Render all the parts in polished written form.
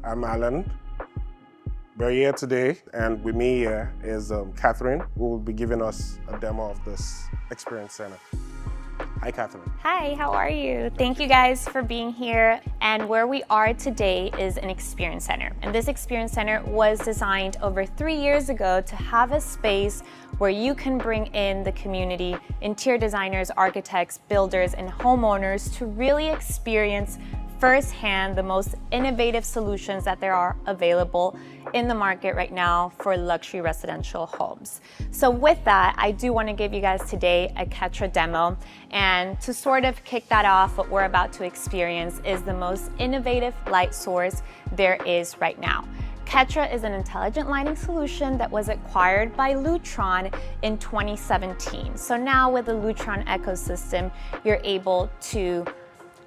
I'm Alan. We're here today, and with me here is Catherine, who will be giving us a demo of this experience center. Hi, Catherine. Hi, how are you? Thank you guys for being here. And where we are today is an experience center. And this experience center was designed over 3 years ago to have a space where you can bring in the community, interior designers, architects, builders, and homeowners to really experience firsthand the most innovative solutions that there are available in the market right now for luxury residential homes. So with that, I do want to give you guys today a Ketra demo, and to sort of kick that off, what we're about to experience is the most innovative light source there is right now. Ketra is an intelligent lighting solution that was acquired by Lutron in 2017. So now with the Lutron ecosystem, you're able to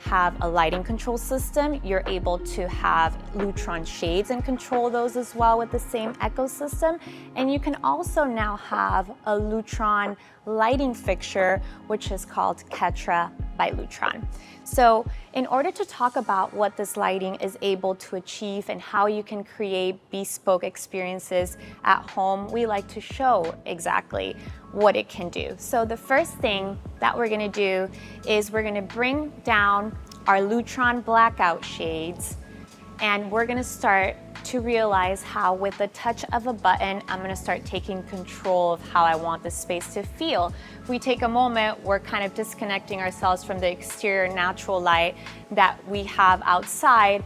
have a lighting control system. You're able to have Lutron shades and control those as well with the same ecosystem. And you can also now have a Lutron lighting fixture, which is called Ketra by Lutron. So in order to talk about what this lighting is able to achieve and how you can create bespoke experiences at home, we like to show exactly what it can do. So the first thing that we're gonna do is we're gonna bring down our Lutron blackout shades, and we're gonna start to realize how with the touch of a button, I'm gonna start taking control of how I want the space to feel. If we take a moment, we're kind of disconnecting ourselves from the exterior natural light that we have outside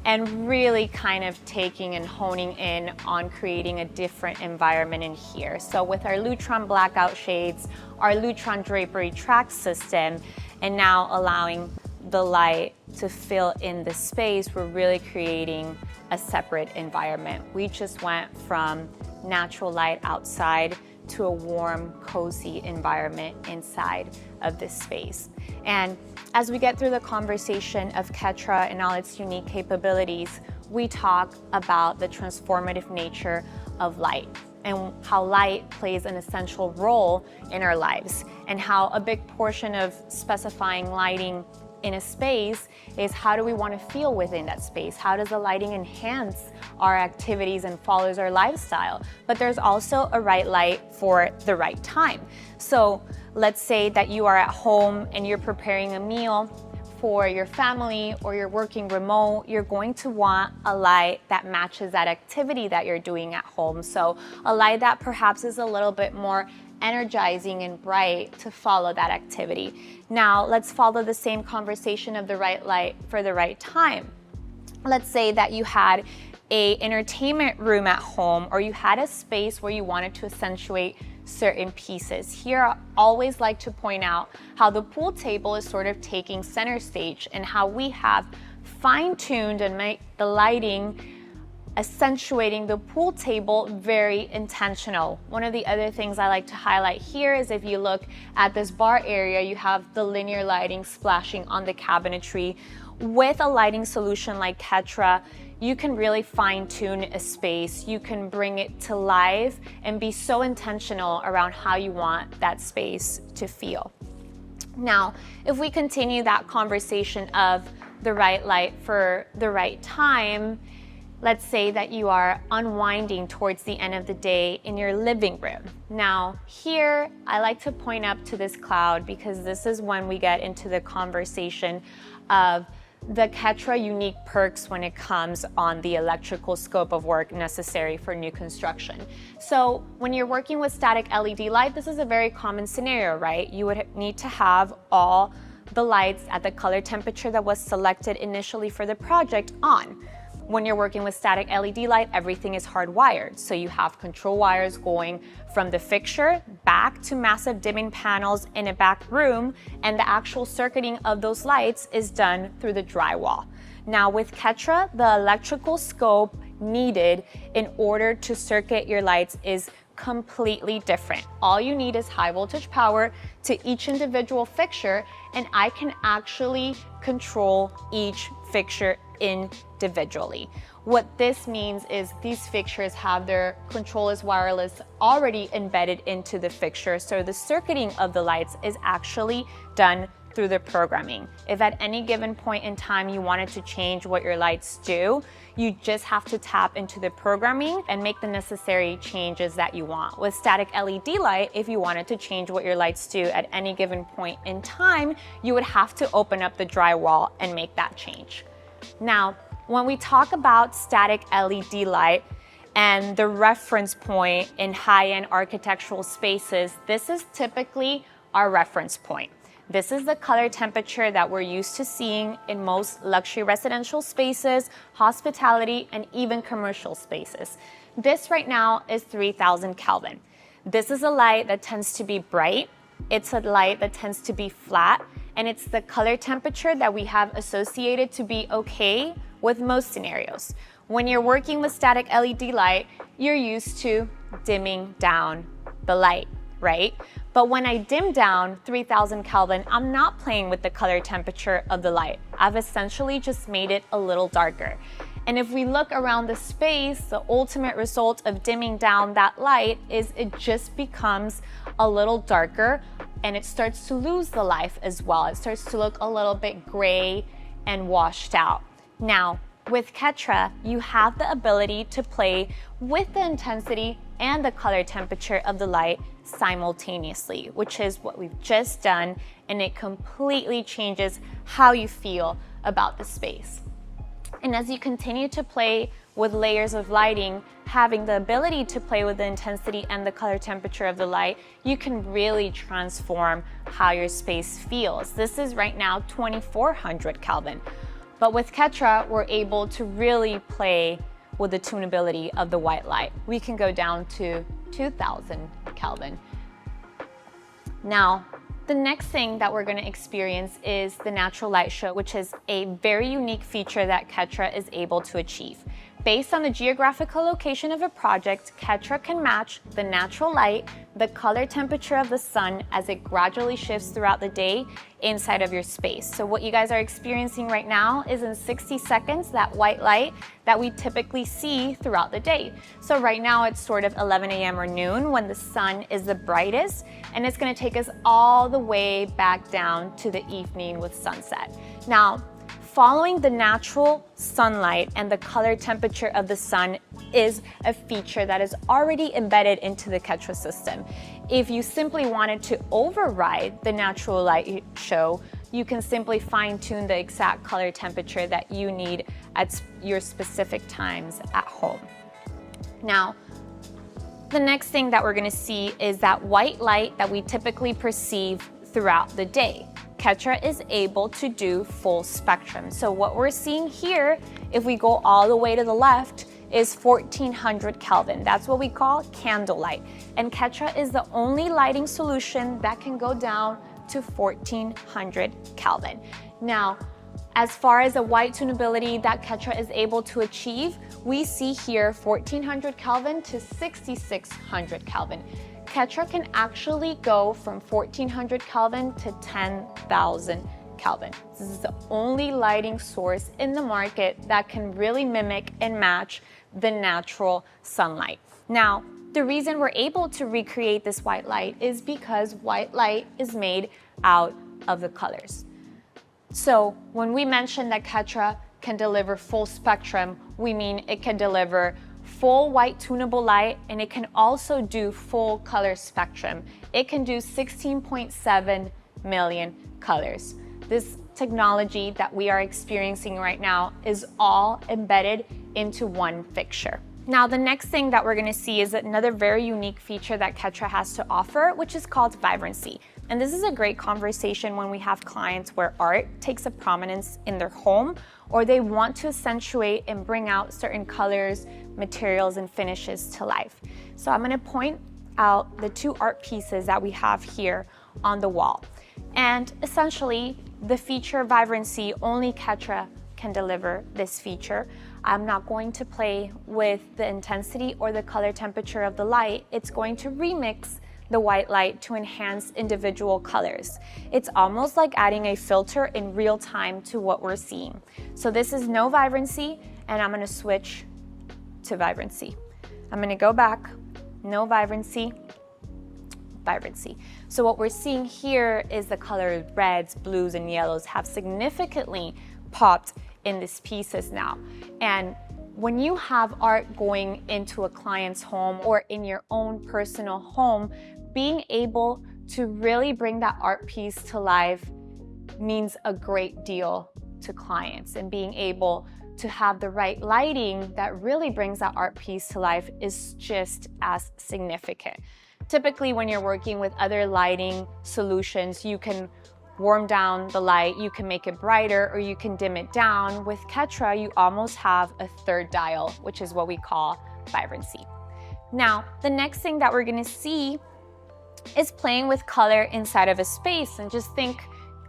and really kind of taking and honing in on creating a different environment in here. So with our Lutron blackout shades, our Lutron drapery track system, and now allowing the light to fill in the space, we're really creating a separate environment. We just went from natural light outside to a warm, cozy environment inside of this space. And as we get through the conversation of Ketra and all its unique capabilities, we talk about the transformative nature of light and how light plays an essential role in our lives, and how a big portion of specifying lighting in a space is how do we want to feel within that space? How does the lighting enhance our activities and follows our lifestyle? But there's also a right light for the right time. So let's say that you are at home and you're preparing a meal for your family, or you're working remote, you're going to want a light that matches that activity that you're doing at home. So a light that perhaps is a little bit more energizing and bright to follow that activity. Now, let's follow the same conversation of the right light for the right time. Let's say that you had an entertainment room at home, or you had a space where you wanted to accentuate certain pieces. Here, I always like to point out how the pool table is sort of taking center stage, and how we have fine-tuned and made the lighting accentuating the pool table very intentional. One of the other things I like to highlight here is if you look at this bar area, you have the linear lighting splashing on the cabinetry. With a lighting solution like Ketra, you can really fine-tune a space. You can bring it to life and be so intentional around how you want that space to feel. Now, if we continue that conversation of the right light for the right time, let's say that you are unwinding towards the end of the day in your living room. Now, here, I like to point up to this cloud, because this is when we get into the conversation of the Ketra unique perks when it comes on the electrical scope of work necessary for new construction. So when you're working with static LED light, this is a very common scenario, right? You would need to have all the lights at the color temperature that was selected initially for the project on. When you're working with static LED light, everything is hardwired. So you have control wires going from the fixture back to massive dimming panels in a back room, and the actual circuiting of those lights is done through the drywall. Now with Ketra, the electrical scope needed in order to circuit your lights is completely different. All you need is high voltage power to each individual fixture, and I can actually control each fixture individually. What this means is these fixtures have their control as wireless already embedded into the fixture, so the circuiting of the lights is actually done through the programming. If at any given point in time you wanted to change what your lights do, you just have to tap into the programming and make the necessary changes that you want. With static LED light, if you wanted to change what your lights do at any given point in time, you would have to open up the drywall and make that change. Now, when we talk about static LED light and the reference point in high-end architectural spaces, this is typically our reference point. This is the color temperature that we're used to seeing in most luxury residential spaces, hospitality, and even commercial spaces. This right now is 3000 Kelvin. This is a light that tends to be bright. It's a light that tends to be flat, and it's the color temperature that we have associated to be okay with most scenarios. When you're working with static LED light, you're used to dimming down the light, right? But when I dim down 3000 Kelvin, I'm not playing with the color temperature of the light. I've essentially just made it a little darker. And if we look around the space, the ultimate result of dimming down that light is it just becomes a little darker and it starts to lose the life as well. It starts to look a little bit gray and washed out. Now, with Ketra, you have the ability to play with the intensity and the color temperature of the light simultaneously, which is what we've just done, and it completely changes how you feel about the space. And as you continue to play with layers of lighting, having the ability to play with the intensity and the color temperature of the light, you can really transform how your space feels. This is right now 2400 Kelvin. But with Ketra, we're able to really play with the tunability of the white light. We can go down to 2000 Kelvin. Now, the next thing that we're going to experience is the natural light show, which is a very unique feature that Ketra is able to achieve. Based on the geographical location of a project, Ketra can match the natural light, the color temperature of the sun as it gradually shifts throughout the day inside of your space. So what you guys are experiencing right now is in 60 seconds, that white light that we typically see throughout the day. So right now it's sort of 11 a.m. or noon when the sun is the brightest, and it's going to take us all the way back down to the evening with sunset. Now, following the natural sunlight and the color temperature of the sun is a feature that is already embedded into the Ketra system. If you simply wanted to override the natural light show, you can simply fine-tune the exact color temperature that you need at your specific times at home. Now, the next thing that we're going to see is that white light that we typically perceive throughout the day. Ketra is able to do full spectrum. So what we're seeing here, if we go all the way to the left, is 1400 Kelvin. That's what we call candlelight. And Ketra is the only lighting solution that can go down to 1400 Kelvin. Now, as far as the white tunability that Ketra is able to achieve, we see here 1400 Kelvin to 6600 Kelvin. Ketra can actually go from 1400 Kelvin to 10,000 Kelvin. This is the only lighting source in the market that can really mimic and match the natural sunlight. Now, the reason we're able to recreate this white light is because white light is made out of the colors. So when we mention that Ketra can deliver full spectrum, we mean it can deliver full white tunable light, and it can also do full color spectrum. It can do 16.7 million colors. This technology that we are experiencing right now is all embedded into one fixture. Now, the next thing that we're going to see is another very unique feature that Ketra has to offer, which is called vibrancy. And this is a great conversation when we have clients where art takes a prominence in their home, or they want to accentuate and bring out certain colors, materials, and finishes to life. So I'm going to point out the two art pieces that we have here on the wall. And essentially, the feature vibrancy, only Ketra can deliver this feature. I'm not going to play with the intensity or the color temperature of the light. It's going to remix the white light to enhance individual colors. It's almost like adding a filter in real time to what we're seeing. So this is no vibrancy, and I'm going to switch to vibrancy. I'm going to go back, no vibrancy, vibrancy. So what we're seeing here is the colors reds, blues, and yellows have significantly popped in these pieces now. And when you have art going into a client's home or in your own personal home, being able to really bring that art piece to life means a great deal to clients, and being able to have the right lighting that really brings that art piece to life is just as significant. Typically, when you're working with other lighting solutions, you can warm down the light, you can make it brighter, or you can dim it down. With Ketra, you almost have a third dial, which is what we call vibrancy. Now, the next thing that we're gonna see is playing with color inside of a space. And just think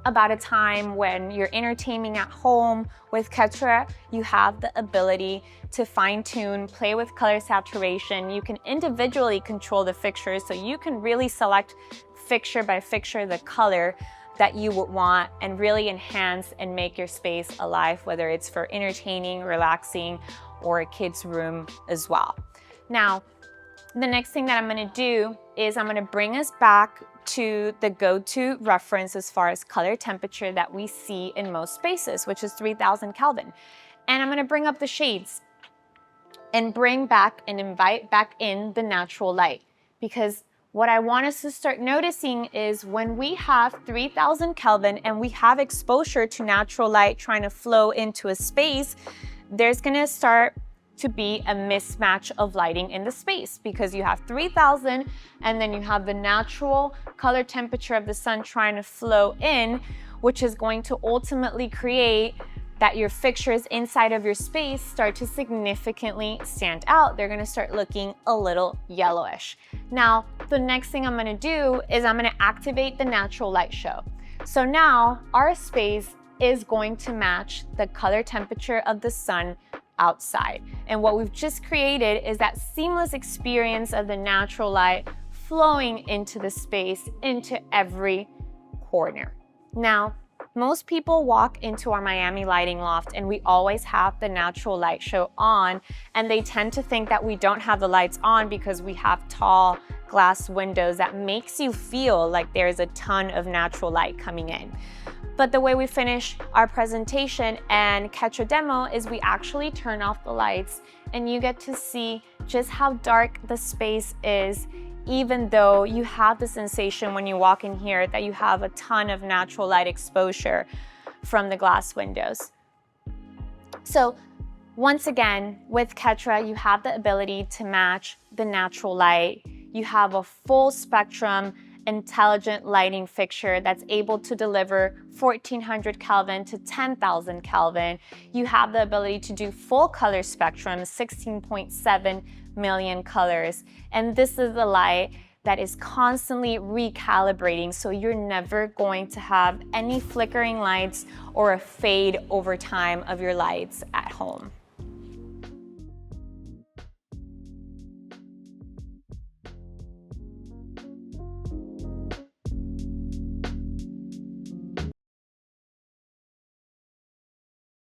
about a time when you're entertaining at home. With Ketra, you have the ability to fine-tune, play with color saturation. You can individually control the fixtures, so you can really select fixture by fixture the color that you would want and really enhance and make your space alive, whether it's for entertaining, relaxing, or a kid's room as well. Now, the next thing that I'm gonna do is I'm gonna bring us back to the go-to reference as far as color temperature that we see in most spaces, which is 3000 Kelvin. And I'm gonna bring up the shades and bring back and invite back in the natural light, because what I want us to start noticing is when we have 3000 Kelvin and we have exposure to natural light trying to flow into a space, there's gonna start to be a mismatch of lighting in the space, because you have 3000 and then you have the natural color temperature of the sun trying to flow in, which is going to ultimately create that your fixtures inside of your space start to significantly stand out. They're gonna start looking a little yellowish. Now, the next thing I'm gonna do is I'm gonna activate the natural light show. So now our space is going to match the color temperature of the sun outside. And what we've just created is that seamless experience of the natural light flowing into the space, into every corner. Now, most people walk into our Miami lighting loft and we always have the natural light show on, and they tend to think that we don't have the lights on because we have tall glass windows that makes you feel like there's a ton of natural light coming in. But the way we finish our presentation and Ketra demo is we actually turn off the lights and you get to see just how dark the space is, even though you have the sensation when you walk in here that you have a ton of natural light exposure from the glass windows. So once again, with Ketra, you have the ability to match the natural light. You have a full spectrum intelligent lighting fixture that's able to deliver 1400 Kelvin to 10,000 Kelvin. You have the ability to do full color spectrum, 16.7 million colors. And this is the light that is constantly recalibrating, so you're never going to have any flickering lights or a fade over time of your lights at home.